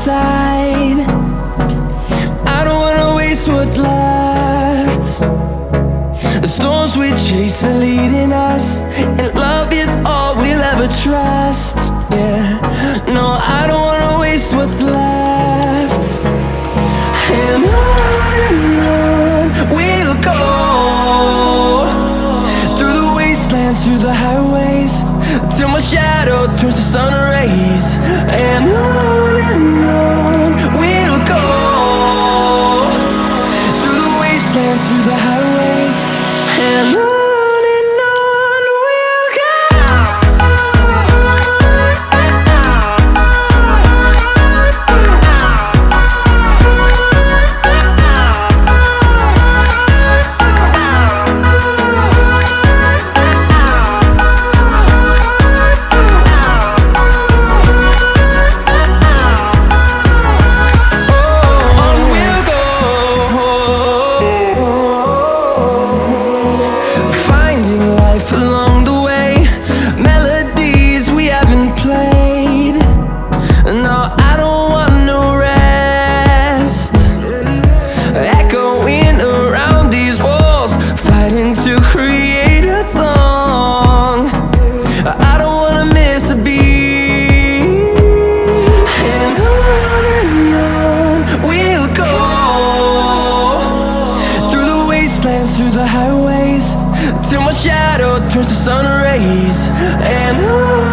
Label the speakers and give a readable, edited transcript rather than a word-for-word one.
Speaker 1: inside. I don't wanna waste what's left. The storms we chase are leading us, and love is all we'll ever trust. Yeah, no, I don't wanna waste what's left. And on we'll go, through the wastelands, through the highways, till my shadow turns to sun rays. And on we'll go, through the wastelands, through the highways, and on we'll go. Along the way, melodies we haven't played. No, I don't want no rest. Echoing around these walls, fighting to create a song. I don't wanna miss a beat. And on we'll go, through the wastelands, through the highways, till my shadow turns to sun rays. And on